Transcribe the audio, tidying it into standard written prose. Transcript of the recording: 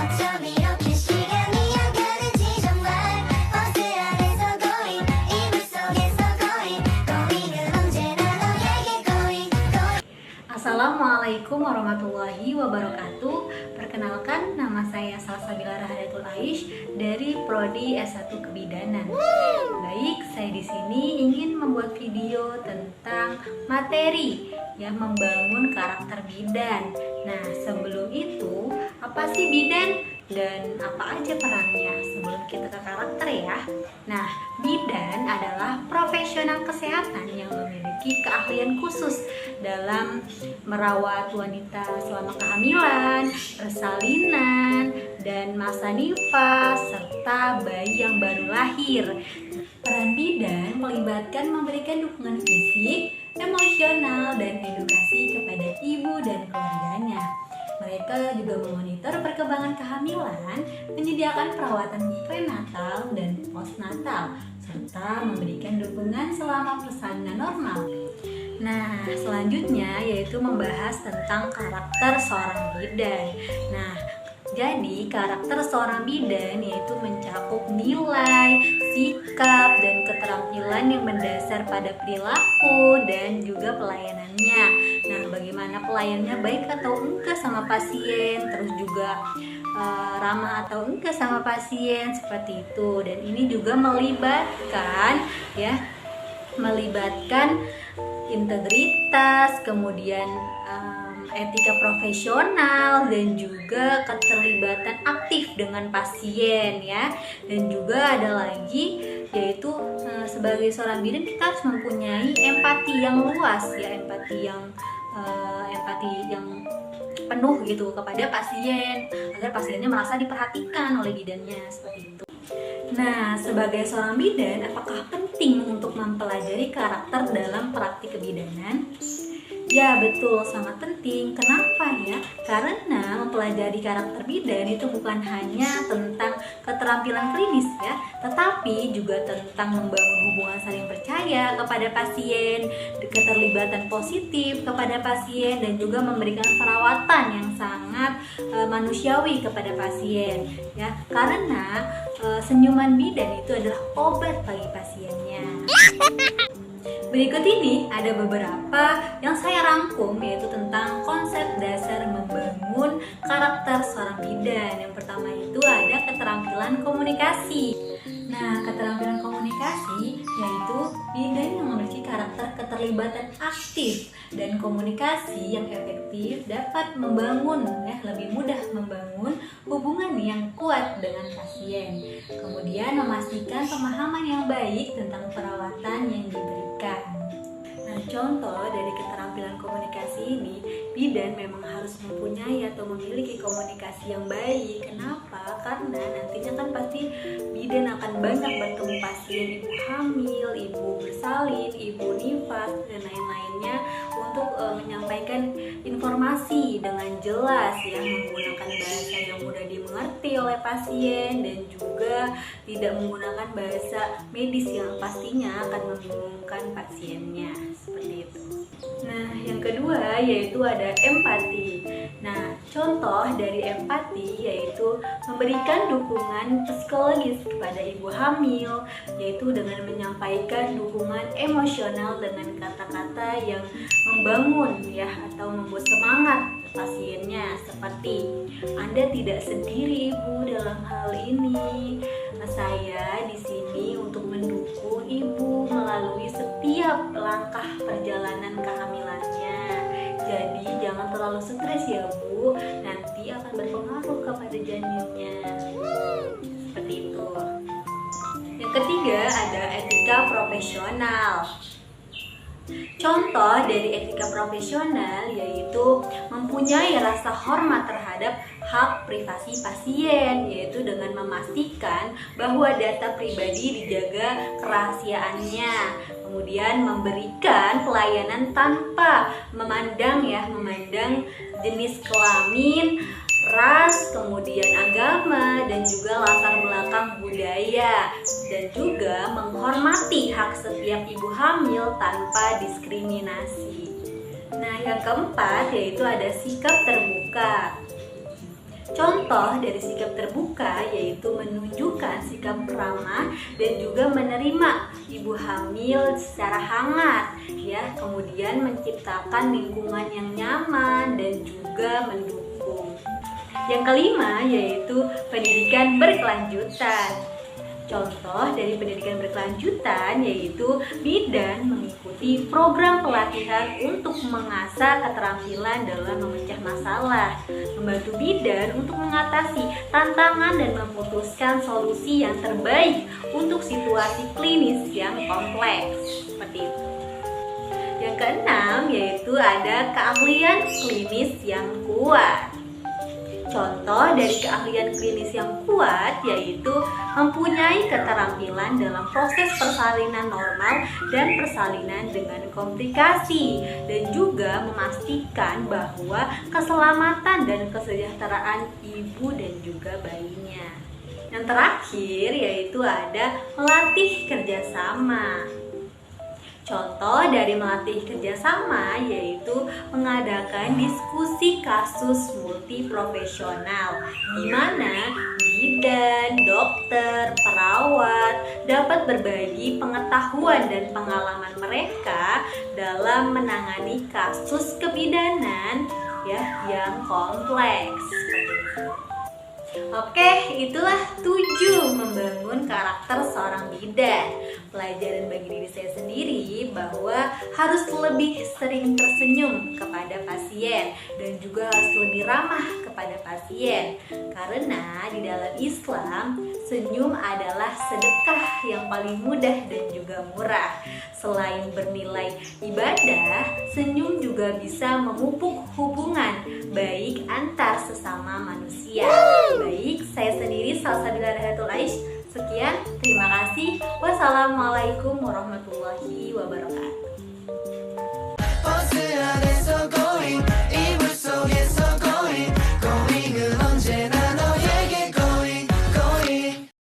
어쩜 이렇게 시간이 안 가는지 정말 버스 안에서 going 이불 속에서 going 은 언제나 너에게 going. Assalamualaikum warahmatullahi wabarakatuh. Perkenalkan, nama saya Salsabila Rahadatul Aish dari Prodi S1 Kebidanan. Baik, saya di sini ingin membuat video tentang materi yang membangun karakter bidan. Nah, sebelum itu, apa sih bidan dan apa aja perannya sebelum kita ke karakter ya? Nah, bidan adalah profesional kesehatan yang memiliki keahlian khusus dalam merawat wanita selama kehamilan, persalinan, dan masa nifas, serta bayi yang baru lahir. Peran bidan melibatkan memberikan dukungan fisik, emosional, dan edukasi kepada ibu dan keluarganya. Mereka juga memonitor perkembangan kehamilan, menyediakan perawatan prenatal dan postnatal, serta memberikan dukungan selama persalinan normal. Nah, selanjutnya yaitu membahas tentang karakter seorang bidan. Nah, jadi karakter seorang bidan yaitu mencakup nilai, sikap, dan keterampilan yang mendasar pada perilaku dan juga pelayanannya. Nah, bagaimana pelayannya baik atau enggak sama pasien, terus juga ramah atau enggak sama pasien, seperti itu. Dan ini juga melibatkan integritas, kemudian etika profesional, dan juga keterlibatan aktif dengan pasien ya. Dan juga ada lagi yaitu sebagai seorang bidan kita harus mempunyai empati yang luas ya, empati yang penuh gitu kepada pasien agar pasiennya merasa diperhatikan oleh bidannya, seperti itu. Nah, sebagai seorang bidan, apakah penting untuk mempelajari karakter dalam praktik kebidanan? Ya, betul, sangat penting. Kenapa ya? Karena mempelajari karakter bidan itu bukan hanya tentang keterampilan klinis ya, tetapi juga tentang membangun hubungan saling percaya kepada pasien, keterlibatan positif kepada pasien, dan juga memberikan perawatan yang sangat manusiawi kepada pasien ya. Karena senyuman bidan itu adalah obat bagi pasiennya. Berikut ini ada beberapa yang saya rangkum, yaitu tentang konsep dasar membangun karakter seorang bidan. Yang pertama itu ada keterampilan komunikasi. Nah, keterampilan komunikasi yaitu bidan yang memiliki karakter keterlibatan aktif dan komunikasi yang efektif dapat membangun lebih mudah membangun hubungan yang kuat dengan pasien. Kemudian memastikan pemahaman yang baik tentang perawatan yang diberikan. Nah, contoh dari keterampilan komunikasi ini, bidan memang harus mempunyai atau memiliki komunikasi yang baik. Kenapa? Karena nantinya kan pasti bidan akan banyak bertemu pasien ibu hamil, ibu bersalin, ibu nifas, dan lain-lainnya untuk menyampaikan informasi dengan jelas ya, menggunakan bahasa yang mudah dimengerti oleh pasien dan juga tidak menggunakan bahasa medis yang pastinya akan membingungkan pasiennya, seperti itu. Nah, yang kedua yaitu ada empati. Nah, contoh dari empati yaitu memberikan dukungan psikologis kepada ibu hamil, yaitu dengan menyampaikan dukungan emosional dengan kata-kata yang membangun ya, atau membuat semangat pasiennya, seperti Anda tidak sendiri ibu dalam hal ini. Saya di sini untuk mendukung ibu melalui setiap langkah perjalanan kehamilannya. Jadi jangan terlalu stres ya Bu, nanti akan berpengaruh kepada janinnya. Seperti itu. Yang ketiga ada etika profesional. Contoh dari etika profesional yaitu mempunyai rasa hormat terhadap hak privasi pasien, yaitu dengan memastikan bahwa data pribadi dijaga kerahasiaannya. Kemudian memberikan pelayanan tanpa memandang jenis kelamin, ras, kemudian agama, dan juga latar belakang budaya, dan juga menghormati hak setiap ibu hamil tanpa diskriminasi. Nah, yang keempat yaitu ada sikap terbuka. Contoh dari sikap terbuka yaitu menunjukkan sikap ramah dan juga menerima ibu hamil secara hangat, ya. Kemudian menciptakan lingkungan yang nyaman dan juga mendukung. Yang kelima yaitu pendidikan berkelanjutan. Contoh dari pendidikan berkelanjutan yaitu bidan mengikuti program pelatihan untuk mengasah keterampilan dalam memecah masalah, membantu bidan untuk mengatasi tantangan dan memutuskan solusi yang terbaik untuk situasi klinis yang kompleks. Seperti itu. Yang keenam yaitu ada keahlian klinis yang kuat. Contoh dari keahlian klinis yang kuat yaitu mempunyai keterampilan dalam proses persalinan normal dan persalinan dengan komplikasi, dan juga memastikan bahwa keselamatan dan kesejahteraan ibu dan juga bayinya. Yang terakhir yaitu ada melatih kerjasama. Contoh dari melatih kerjasama yaitu mengadakan diskusi kasus multiprofesional di mana bidan, dokter, perawat dapat berbagi pengetahuan dan pengalaman mereka dalam menangani kasus kebidanan yang kompleks. Oke, itulah 7 membangun karakter seorang bidan. Pelajaran bagi diri saya sendiri bahwa harus lebih sering tersenyum kepada pasien dan juga harus lebih ramah kepada pasien. Karena di dalam Islam, senyum adalah sedekah yang paling mudah dan juga murah. Selain bernilai ibadah, senyum juga bisa memupuk hubungan baik antar sesama manusia. Baik, saya sendiri Salsabila Rahatul Aish. Sekian, terima kasih. Wassalamualaikum warahmatullahi wabarakatuh.